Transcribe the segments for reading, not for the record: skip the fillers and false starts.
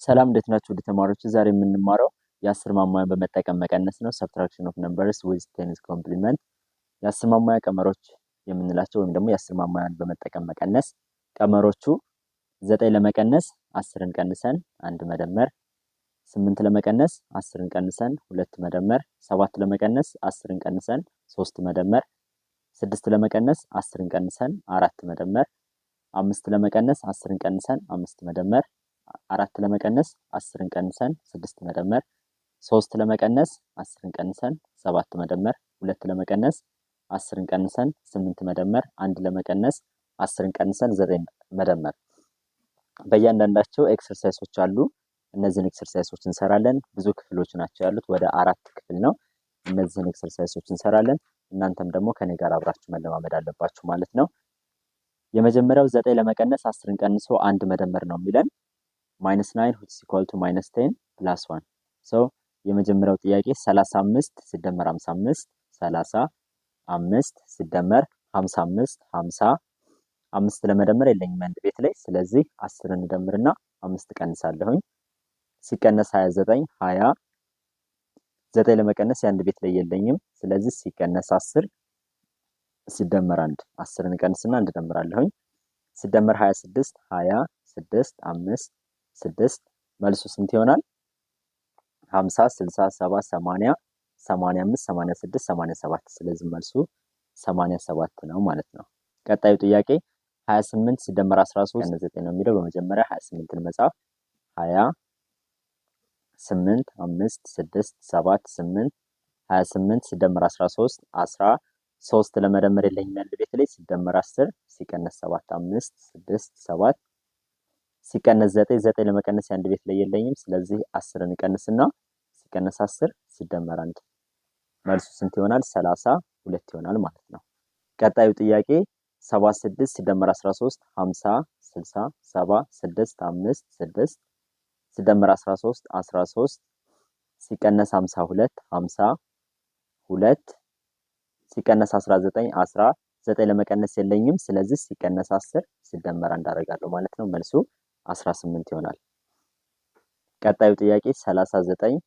ሰላም እንዴት ናችሁ ውድ ተማሪዎች? ዛሬ የምንማረው የአስር ማሟያን በመጠቀም መቀነስ ነው። ሰብትራክሽን ኦፍ ነምበርስ ዊዝ ቴንስ ኮምፕሊመንት። የአስር ማሟያ ቀመሮች የምንላቸው ወይም ደግሞ የአስር ማሟያን በመጠቀም መቀነስ ቀመሮቹ 9 ለመቀነስ 10ን ቀንሰን 1 መደመር፣ 8 ለመቀነስ 10ን ቀንሰን 2 መደመር፣ 7 ለመቀነስ 10ን ቀንሰን 3 መደመር፣ 6 ለመቀነስ 10ን ቀንሰን 4 መደመር፣ 5 ለመቀነስ 10ን ቀንሰን 5 መደመር፣ 4 ለመቀነስ 10ን ቀንሰን 6 መደመር፣ 3 ለመቀነስ 10ን ቀንሰን 7 መደመር፣ 2 ለመቀነስ 10ን ቀንሰን 8 መደመር፣ 1 ለመቀነስ 10ን ቀንሰን 9 መደመር። በእያንዳንዳቸው ኤክሰርሳይሶች አሉ። እነዚህን ኤክሰርሳይሶች እንሰራለን። ብዙ ክፍሎች ናቸው ያሉት፣ ወደ 4 ክፍል ነው። እነዚህን ኤክሰርሳይሶች እንሰራለን። እናንተም ደግሞ ከኔ ጋር አብራችሁ መለማመድ አለባችሁ ማለት ነው። የመጀመሪያው 9 ለመቀነስ 10ን ቀንሶ 1 መደመር ነው የሚለን -9 which is equal to -10 plus 1 so የመጀመሪያው ጥያቄ 35 ሲደመር 55 35 ሲደመር 55 50 5 ለመደመር የለኝም አንድ ቤት ላይ። ስለዚህ 10ን እንደምርና 5 ቀንሳለሁኝ። ሲቀነስ 29 20 9 ለመቀነስ የአንድ ቤት ላይ የለኝም። ስለዚህ ሲቀነስ 10 ሲደመር 1 10ን ቀንስና እንደምራለሁኝ። ሲደመር 26 20 6 5 6 መልሱ ስንት ይሆናል? 50 60 70 80 85 86 87 ስለዚህ መልሱ 87 ነው ማለት ነው። ቀጣዩ ጥያቄ 28 ሲደመር 13 9 ነው የሚለው። በመጀመሪያ 28ን መጻፍ 20 8 5 6 7 8 28 ሲደመር 13 13 ለመደመር የለኝም ያለ ቤት ላይ ሲደመር 10 ሲቀነስ 7 5 6 7 ሲቀነስ 9 ለመቀነስ የአንድ ቤት ላይ የለኝም። ስለዚህ 10ን ቀንስና ሲቀነስ 10 ሲደመር 1 መልሱ ስንት ይሆናል? 32 ይሆናል ማለት ነው። ቀጣዩ ጥያቄ 76 ሲደመር 13 50 60 70 6 5 6 ሲደመር 13 13 ሲቀነስ 52 52 ሲቀነስ 19 19 ለመቀነስ የለኝም። ስለዚህ ሲቀነስ 10 ሲደመር 1 አደርጋለሁ ማለት ነው። መልሱ 18 ይሆናል። ቀጣዩ ጥያቄ 39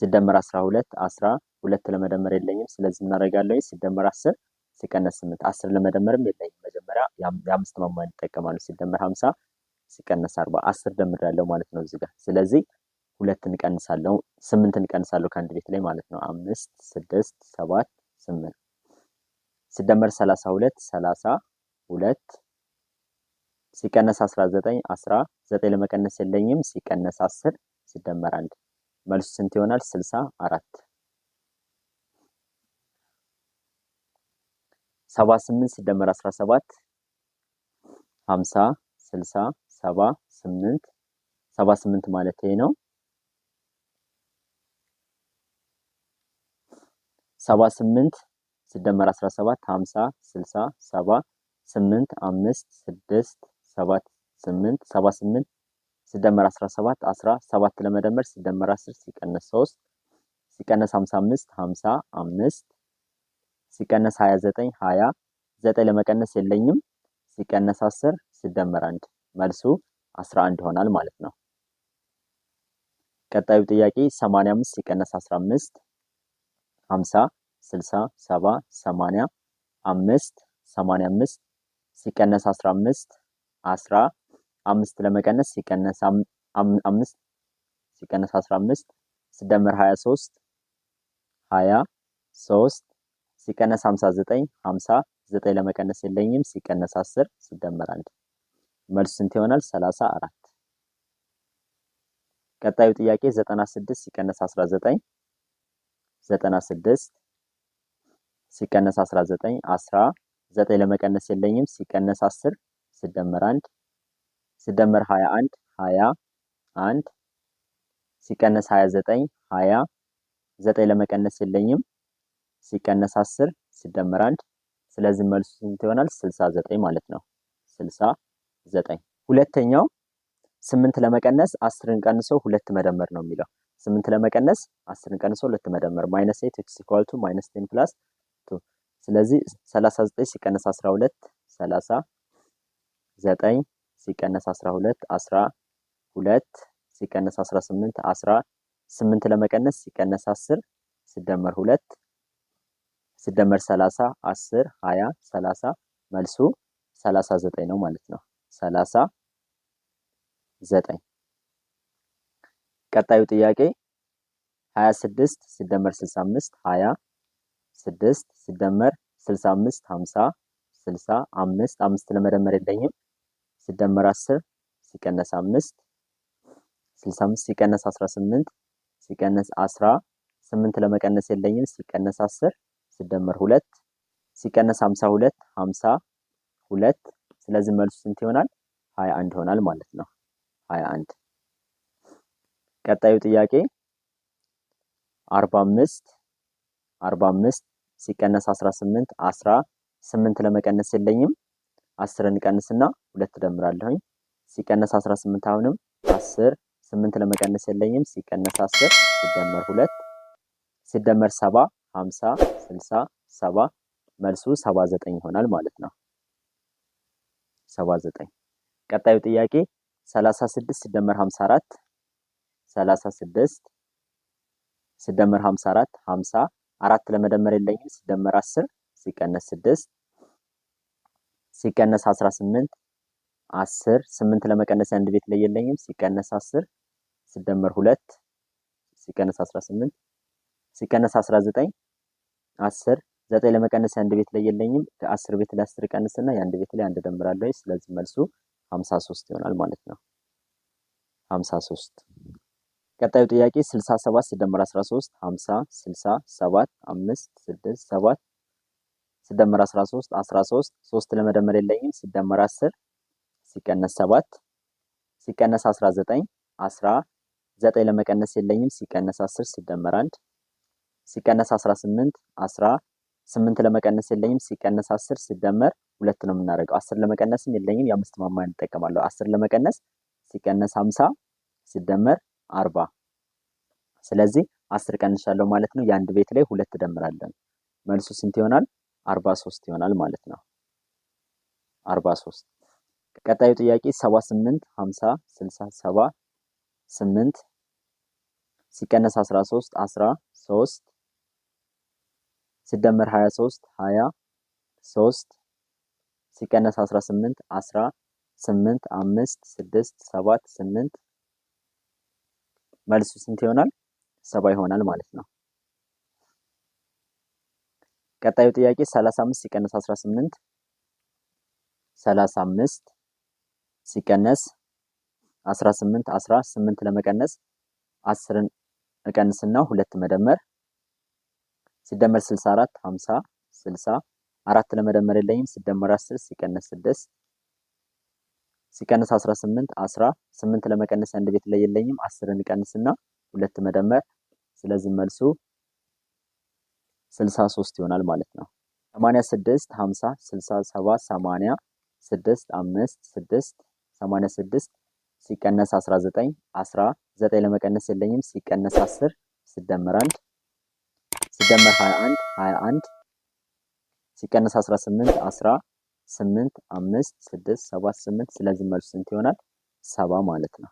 ሲደመር 12 12 ለመደመር የለኝም። ስለዚህ እናደርጋለሁ ሲደመር 10 ሲቀነስ 8 10 ለመደመርም የለኝም። መጀመሪያ የአምስት ማሟያን እንጠቀማለሁ። ሲደመር 50 ሲቀነስ 40 10 ደምሬያለሁ ማለት ነው እዚህ ጋር። ስለዚህ 2ን ቀንሳለሁ 8ን ቀንሳለሁ ከአንድ ቤት ላይ ማለት ነው። 5 6 7 8 ሲደመር 32 32 ሲቀነስ 19 19 ለመቀነስ የለኝም። ሲቀነስ 10 ሲደመር 1 መልሱ ስንት ይሆናል? 64 78 ሲደመር 17 50 60 70 8 78 ማለት ይሄ ነው። 78 ሲደመር 17 50 60 70 8 5 6 7 8 78 ሲደመር 17 17 ለመደመር ሲደመር 10 ሲቀነስ 3 ሲቀነስ 55 55 ሲቀነስ 29 20 9 ለመቀነስ የለኝም። ሲቀነስ 10 ሲደመር 1 መልሱ 11 ይሆናል ማለት ነው። ቀጣዩ ጥያቄ 85 ሲቀነስ 15 50 60 70 80 5 85 ሲቀነስ 15 15 ለመቀነስ ሲቀነስ 5 ሲቀነስ 15 ሲደመር 23 23 ሲቀነስ 59 50 9 ለመቀነስ የለኝም። ሲቀነስ 10 ሲደመር 1 መልሱ ስንት ይሆናል? 34 ቀጣዩ ጥያቄ 96 ሲቀነስ 19 96 ሲቀነስ 19 9 ለመቀነስ የለኝም። ሲቀነስ 10 ሲደመር 1 ሲደመር 21 21 ሲቀነስ 29 20 9 ለመቀነስ የለኝም። ሲቀነስ 10 ሲደመር 1 ስለዚህ መልሱ ስንት ይሆናል? 69 ማለት ነው። 69 ሁለተኛው 8 ለመቀነስ 10ን ቀንሶ 2 መደመር ነው የሚለው። 8 ለመቀነስ 10ን ቀንሶ 2 መደመር -8 which is equal to -10 plus 2 ስለዚህ 39 ሲቀነስ 12 39 ሲቀነስ 12 2 ሲቀነስ 18 18 ለመቀነስ ሲቀነስ 10 ሲደመር 2 ሲደመር 30 10 20 30 መልሱ 39 ነው ማለት ነው። 39። ቀጣዩ ጥያቄ 26 ሲደመር 65 20 6 ሲደመር 65 50 65 5 ለመደመር የለኝም ሲደመር 10 ሲቀነስ 5 65 ሲቀነስ 18 ሲቀነስ 18 ለመቀነስ የለኝም ሲቀነስ 10 ሲደመር 2 ሲቀነስ 52 52 ስለዚህ መልሱ ስንት ይሆናል? 21 ይሆናል ማለት ነው። 21። ቀጣዩ ጥያቄ 45 ሲቀነስ 18 18 ለመቀነስ የለኝም 10ን ቀንስና 2 እደምራለሁኝ ሲቀነስ 18 አሁንም 10 8 ለመቀነስ የለኝም ሲቀነስ 10 ሲደመር 2 ሲደመር 70 50 60 70 መልሱ 79 ይሆናል ማለት ነው። 79። ቀጣዩ ጥያቄ 36 ሲደመር 54 36 ሲደመር 54 50 4 ለመደመር የለኝም ሲደመር 10 ሲቀነስ 6 ሲቀነስ 18 10 8 ለመቀነስ አንድ ቤት ላይ የለኝም ሲቀነስ 10 ሲደመር 2 ሲቀነስ 18 ሲቀነስ 19 10 9 ለመቀነስ አንድ ቤት ላይ የለኝም ከ10 ቤት ላይ 10 ቀንስና የአንድ ቤት ላይ አንድ ደምራለሁ ስለዚህ መልሱ 53 ይሆናል ማለት ነው። 53። ቀጣዩ ጥያቄ 67 ሲደመር 13 50 60 7 5 6 7 ሲደመር 13 13 3 ለመደመር የለኝም ሲደመር 10 ሲቀነስ 7 ሲቀነስ 19 19 ለመቀነስ የለኝም ሲቀነስ 10 ሲደመር 1 ሲቀነስ 18 18 ለመቀነስ የለኝም ሲቀነስ 10 ሲደመር 2 ነው የምናደርገው 10 ለመቀነስም የለኝም የአምስት ማማያ እንጠቀማለሁ 10 ለመቀነስ ሲቀነስ 50 ሲደመር 40 ስለዚህ 10 ቀንሻለሁ ማለት ነው። የአንድ ቤት ላይ 2 እደምራለሁ መልሱ ስንት ይሆናል? 43 ይሆናል ማለት ነው። 43። ቀጣዩ ጥያቄ 78 50 60 70 8 ሲቀነስ 13 13 ሲደመር 23 23 ሲቀነስ 18 18 5 6 7 8 መልሱ ስንት ይሆናል? 70 ይሆናል ማለት ነው። ቀጣዩ ጥያቄ 35 ሲቀነስ 18 35 ሲቀነስ 18 18 ለመቀነስ 10ን እቀንስና 2 መደመር ሲደመር 64 50 60 4 ለመደመር የለኝም ሲደመር 10 ሲቀነስ 6 ሲቀነስ 18 18 ለመቀነስ አንድ ቤት ላይ የለኝም 10ን እቀንስና 2 መደመር ስለዚህ መልሱ 63 ይሆናል ማለት ነው። 86 50 60 70 80 6 5 6 86 ሲቀነስ 19 19 ለመቀነስ የለኝም ሲቀነስ 10 ሲደመር 1 ሲደመር 21 21 ሲቀነስ 18 18 5 6 7 8 ስለዚህ መልሱ ስንት ይሆናል? 70 ማለት ነው።